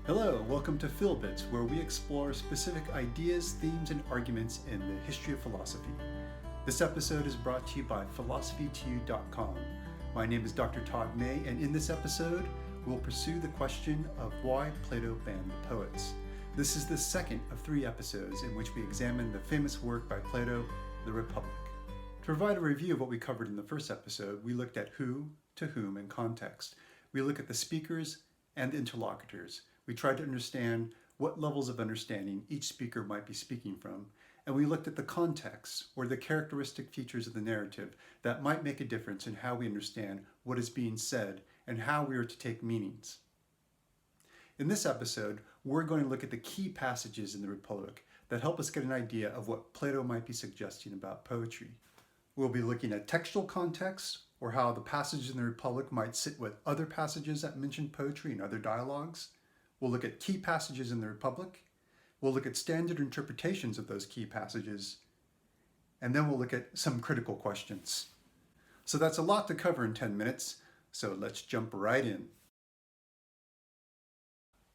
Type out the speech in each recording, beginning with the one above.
Hello, welcome to Philbits, where we explore specific ideas, themes, and arguments in the history of philosophy. This episode is brought to you by philosophy2u.com. My name is Dr. Todd Mei, and in this episode, we'll pursue the question of why Plato banned the poets. This is the second of 3 episodes in which we examine the famous work by Plato, The Republic. To provide a review of what we covered in the first episode, we looked at who, to whom, and context. We look at the speakers and the interlocutors. We tried to understand what levels of understanding each speaker might be speaking from, and we looked at the context, or the characteristic features of the narrative that might make a difference in how we understand what is being said and how we are to take meanings. In this episode, we're going to look at the key passages in the Republic that help us get an idea of what Plato might be suggesting about poetry. We'll be looking at textual context, or how the passages in the Republic might sit with other passages that mention poetry and other dialogues. We'll look at key passages in the Republic. We'll look at standard interpretations of those key passages. And then we'll look at some critical questions. So that's a lot to cover in 10 minutes, so let's jump right in.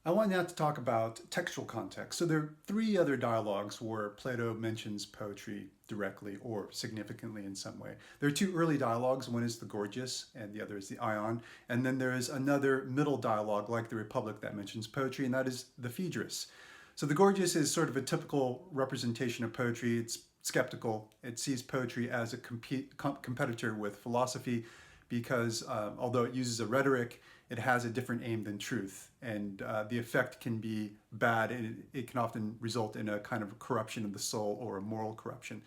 I want now to talk about textual context. So there are 3 other dialogues where Plato mentions poetry directly or significantly in some way. There are 2 early dialogues. One is the Gorgias and the other is the Ion. And then there is another middle dialogue like the Republic that mentions poetry, and that is the Phaedrus. So the Gorgias is sort of a typical representation of poetry. It's skeptical. It sees poetry as a competitor with philosophy because although it uses a rhetoric, it has a different aim than truth, and the effect can be bad, and it can often result in a kind of corruption of the soul or a moral corruption.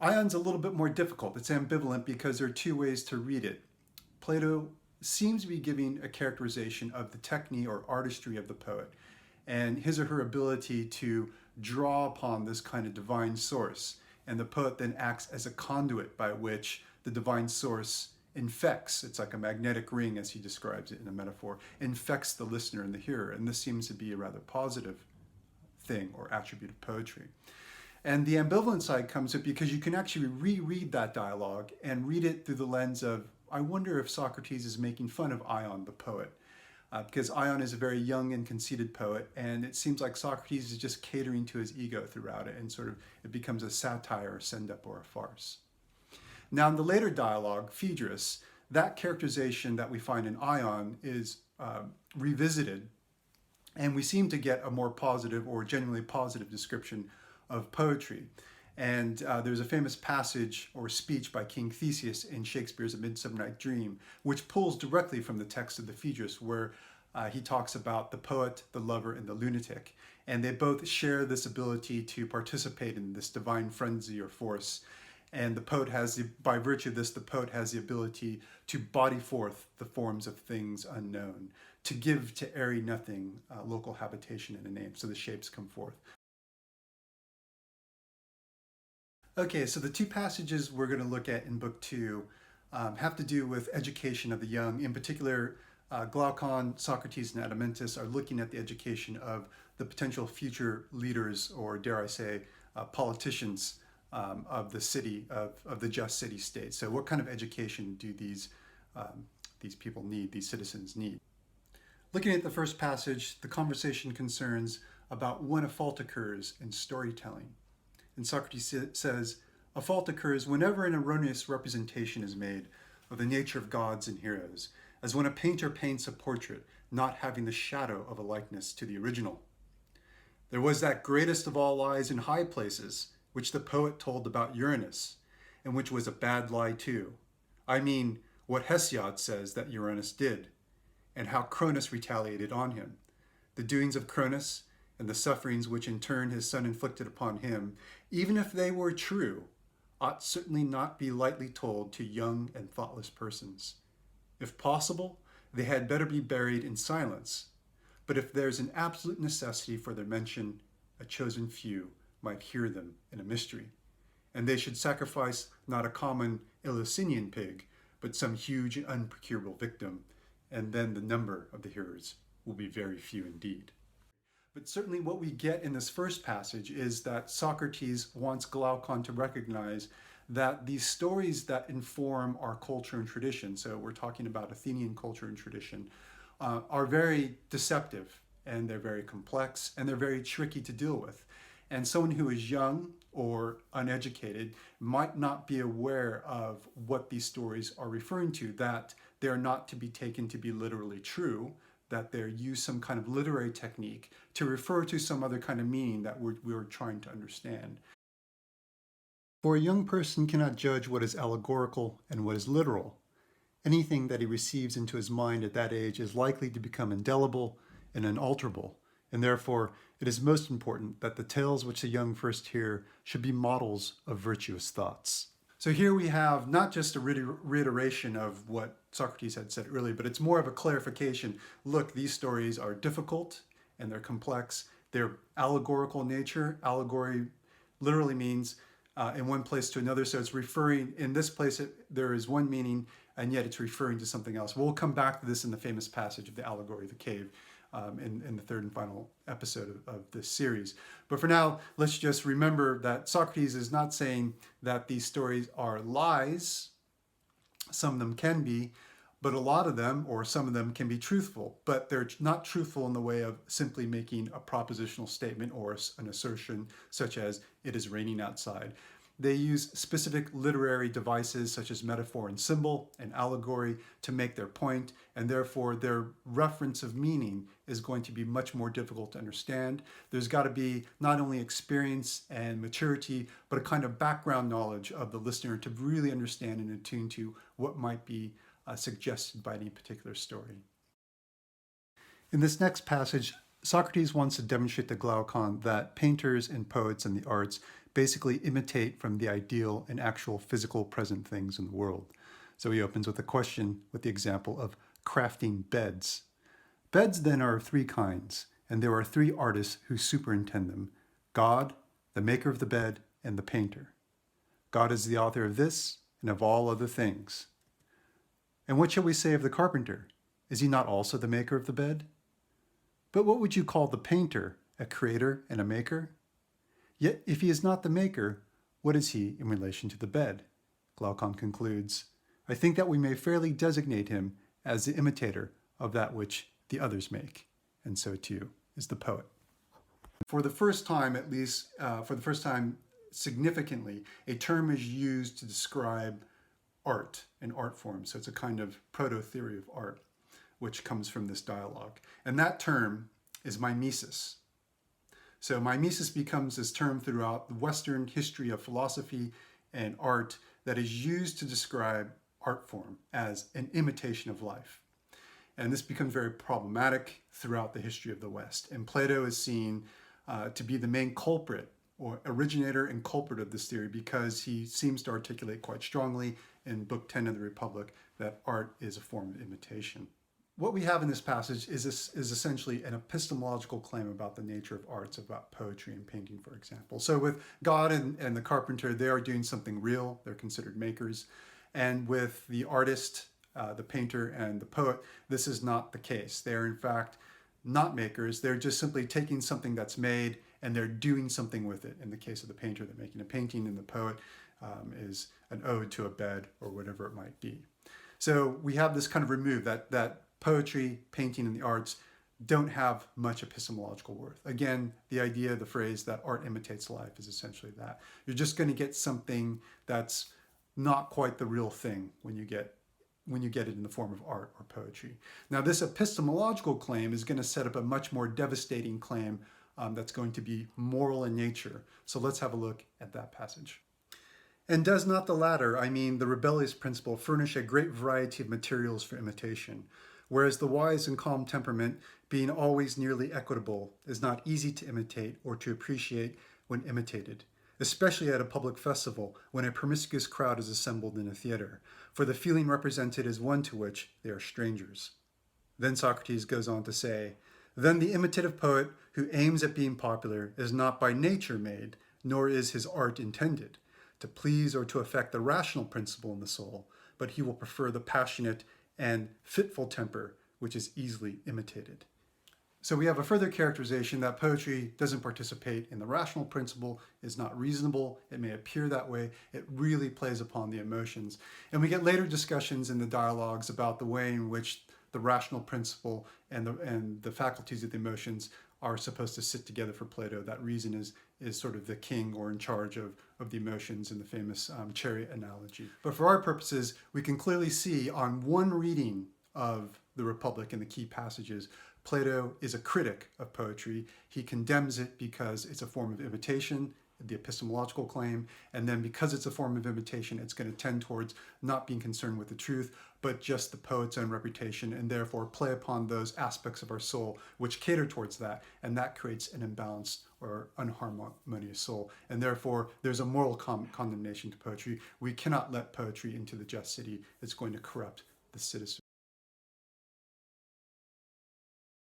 Ion's a little bit more difficult. It's ambivalent because there are 2 ways to read it. Plato seems to be giving a characterization of the technique or artistry of the poet, and his or her ability to draw upon this kind of divine source, and the poet then acts as a conduit by which the divine source infects, it's like a magnetic ring as he describes it in a metaphor, infects the listener and the hearer, and this seems to be a rather positive thing or attribute of poetry. And the ambivalent side comes up because you can actually reread that dialogue and read it through the lens of, I wonder if Socrates is making fun of Ion the poet, because Ion is a very young and conceited poet, and it seems like Socrates is just catering to his ego throughout it, and sort of it becomes a satire, a send-up, or a farce. Now, in the later dialogue, Phaedrus, that characterization that we find in Ion is revisited, and we seem to get a more positive or genuinely positive description of poetry. And there's a famous passage or speech by King Theseus in Shakespeare's A Midsummer Night's Dream, which pulls directly from the text of the Phaedrus, where he talks about the poet, the lover, and the lunatic. And they both share this ability to participate in this divine frenzy or force. And the poet by virtue of this, the poet has the ability to body forth the forms of things unknown, to give to airy nothing local habitation and a name, so the shapes come forth. Okay, so the 2 passages we're going to look at in Book 2 have to do with education of the young. In particular, Glaucon, Socrates, and Adeimantus are looking at the education of the potential future leaders, or dare I say, politicians of the city, of the just city-state. So what kind of education do these people need, these citizens need? Looking at the first passage, the conversation concerns about when a fault occurs in storytelling. And Socrates says, a fault occurs whenever an erroneous representation is made of the nature of gods and heroes, as when a painter paints a portrait not having the shadow of a likeness to the original. There was that greatest of all lies in high places, which the poet told about Uranus, and which was a bad lie too. I mean, what Hesiod says that Uranus did, and how Cronus retaliated on him. The doings of Cronus, and the sufferings which in turn his son inflicted upon him, even if they were true, ought certainly not be lightly told to young and thoughtless persons. If possible, they had better be buried in silence, but if there's an absolute necessity for their mention, a chosen few might hear them in a mystery, and they should sacrifice not a common Eleusinian pig, but some huge and unprocurable victim, and then the number of the hearers will be very few indeed. But certainly what we get in this first passage is that Socrates wants Glaucon to recognize that these stories that inform our culture and tradition, so we're talking about Athenian culture and tradition, are very deceptive and they're very complex, and they're very tricky to deal with. And someone who is young or uneducated might not be aware of what these stories are referring to, that they're not to be taken to be literally true, that they use some kind of literary technique to refer to some other kind of meaning that we're trying to understand. For a young person cannot judge what is allegorical and what is literal. Anything that he receives into his mind at that age is likely to become indelible and unalterable, and therefore it is most important that the tales which the young first hear should be models of virtuous thoughts. So here we have not just a reiteration of what Socrates had said earlier, but it's more of a clarification. Look, these stories are difficult and they're complex. They're allegorical in nature. Allegory literally means in one place to another. So it's referring, in this place, there is one meaning, and yet it's referring to something else. We'll come back to this in the famous passage of the allegory of the cave in the third and final episode of this series. But for now, let's just remember that Socrates is not saying that these stories are lies. Some of them can be, but a lot of them, or some of them, can be truthful. But they're not truthful in the way of simply making a propositional statement or an assertion such as, it is raining outside. They use specific literary devices such as metaphor and symbol and allegory to make their point, and therefore their reference of meaning is going to be much more difficult to understand. There's got to be not only experience and maturity, but a kind of background knowledge of the listener to really understand and attune to what might be suggested by any particular story. In this next passage, Socrates wants to demonstrate to Glaucon that painters and poets and the arts basically imitate from the ideal and actual physical present things in the world. So he opens with a question with the example of crafting beds. Beds then are of three kinds, and there are three artists who superintend them: God, the maker of the bed, and the painter. God is the author of this and of all other things. And what shall we say of the carpenter? Is he not also the maker of the bed? But what would you call the painter, a creator and a maker? Yet if he is not the maker, what is he in relation to the bed? Glaucon concludes, I think that we may fairly designate him as the imitator of that which the others make, and so too is the poet. For the first time, at least, significantly, a term is used to describe art and art form. So it's a kind of proto-theory of art, which comes from this dialogue. And that term is mimesis. So mimesis becomes this term throughout the Western history of philosophy and art that is used to describe art form as an imitation of life. And this becomes very problematic throughout the history of the West. And Plato is seen to be the main culprit or originator and culprit of this theory, because he seems to articulate quite strongly in Book 10 of the Republic that art is a form of imitation. What we have in this passage is essentially an epistemological claim about the nature of arts, about poetry and painting, for example. So with God and the carpenter, they are doing something real. They're considered makers. And with the artist, the painter, and the poet, this is not the case. They're in fact not makers. They're just simply taking something that's made and they're doing something with it. In the case of the painter, they're making a painting, and the poet is an ode to a bed or whatever it might be. So we have this kind of remove that poetry, painting, and the arts don't have much epistemological worth. Again, the idea, the phrase that art imitates life is essentially that. You're just going to get something that's not quite the real thing when you get it in the form of art or poetry. Now, this epistemological claim is going to set up a much more devastating claim that's going to be moral in nature. So let's have a look at that passage. And does not the latter, I mean the rebellious principle, furnish a great variety of materials for imitation, whereas the wise and calm temperament, being always nearly equitable, is not easy to imitate or to appreciate when imitated, especially at a public festival when a promiscuous crowd is assembled in a theater, for the feeling represented is one to which they are strangers. Then Socrates goes on to say, then the imitative poet who aims at being popular is not by nature made, nor is his art intended to please or to affect the rational principle in the soul, but he will prefer the passionate and fitful temper, which is easily imitated. So we have a further characterization that poetry doesn't participate in the rational principle, is not reasonable. It may appear that way. It really plays upon the emotions. And we get later discussions in the dialogues about the way in which the rational principle and the faculties of the emotions are supposed to sit together for Plato. That reason is sort of the king or in charge of the emotions in the famous chariot analogy. But for our purposes, we can clearly see on one reading of the Republic and the key passages, Plato is a critic of poetry. He condemns it because it's a form of imitation, the epistemological claim, and then because it's a form of imitation, it's going to tend towards not being concerned with the truth, but just the poet's own reputation, and therefore play upon those aspects of our soul which cater towards that, and that creates an imbalanced or unharmonious soul. And therefore, there's a moral condemnation to poetry. We cannot let poetry into the just city. It's going to corrupt the citizen.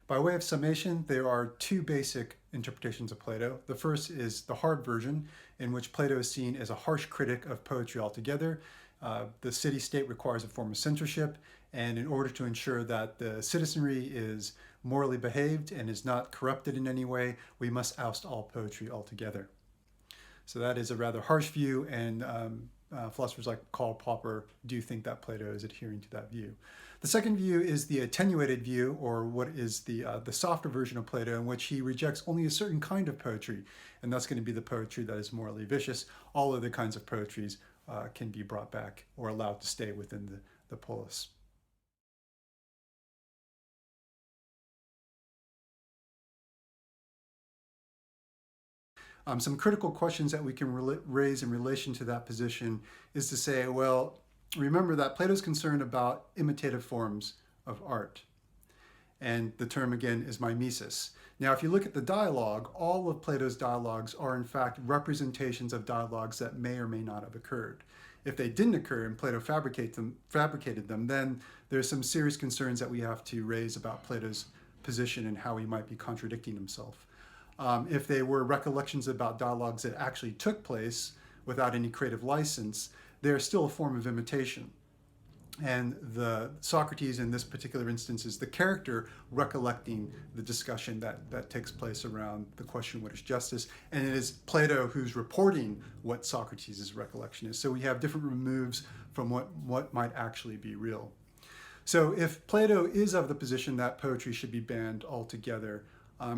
By way of summation, there are two basic interpretations of Plato. The first is the hard version, in which Plato is seen as a harsh critic of poetry altogether. The city-state requires a form of censorship, and in order to ensure that the citizenry is morally behaved and is not corrupted in any way, we must oust all poetry altogether. So that is a rather harsh view, and philosophers like Karl Popper do think that Plato is adhering to that view. The second view is the attenuated view, or what is the softer version of Plato, in which he rejects only a certain kind of poetry, and that's going to be the poetry that is morally vicious. All other kinds of poetries can be brought back or allowed to stay within the polis. Some critical questions that we can raise in relation to that position is to say, well, remember that Plato's concerned about imitative forms of art. And the term, again, is mimesis. Now, if you look at the dialogue, all of Plato's dialogues are, in fact, representations of dialogues that may or may not have occurred. If they didn't occur and Plato fabricated them, then there's some serious concerns that we have to raise about Plato's position and how he might be contradicting himself. If they were recollections about dialogues that actually took place without any creative license, they're still a form of imitation. And the Socrates in this particular instance is the character recollecting the discussion that takes place around the question, what is justice? And it is Plato who's reporting what Socrates' recollection is. So we have different removes from what might actually be real. So if Plato is of the position that poetry should be banned altogether,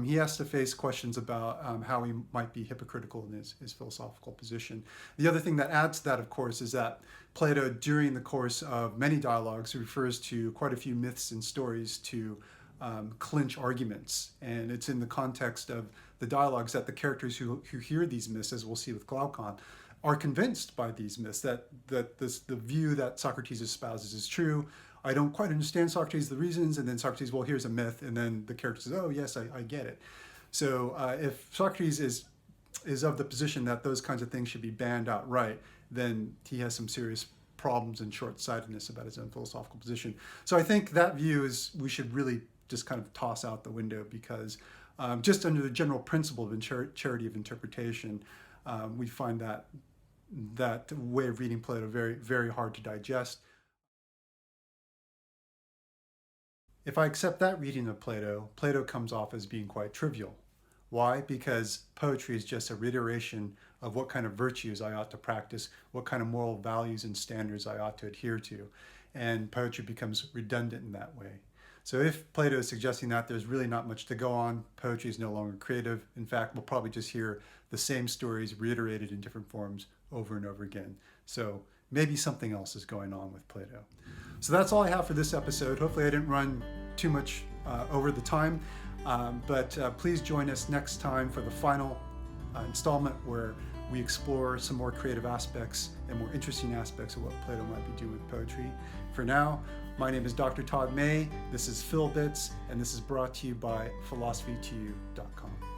he has to face questions about how he might be hypocritical in his philosophical position. The other thing that adds to that, of course, is that Plato, during the course of many dialogues, refers to quite a few myths and stories to clinch arguments. And it's in the context of the dialogues that the characters who hear these myths, as we'll see with Glaucon, are convinced by these myths, that the view that Socrates espouses is true. I don't quite understand Socrates, the reasons, and then Socrates, well, here's a myth, and then the character says, oh, yes, I get it. So if Socrates is of the position that those kinds of things should be banned outright, then he has some serious problems and short-sightedness about his own philosophical position. So I think that view is we should really just kind of toss out the window, because just under the general principle of charity of interpretation, we find that way of reading Plato very, very hard to digest. If I accept that reading of Plato, Plato comes off as being quite trivial. Why? Because poetry is just a reiteration of what kind of virtues I ought to practice, what kind of moral values and standards I ought to adhere to. And poetry becomes redundant in that way. So if Plato is suggesting that there's really not much to go on, poetry is no longer creative. In fact, we'll probably just hear the same stories reiterated in different forms over and over again. So maybe something else is going on with Plato. So that's all I have for this episode. Hopefully I didn't run too much over the time, but please join us next time for the final installment, where we explore some more creative aspects and more interesting aspects of what Plato might be doing with poetry. For now, my name is Dr. Todd Mei. This is Phil Bits, and this is brought to you by philosophy2u.com.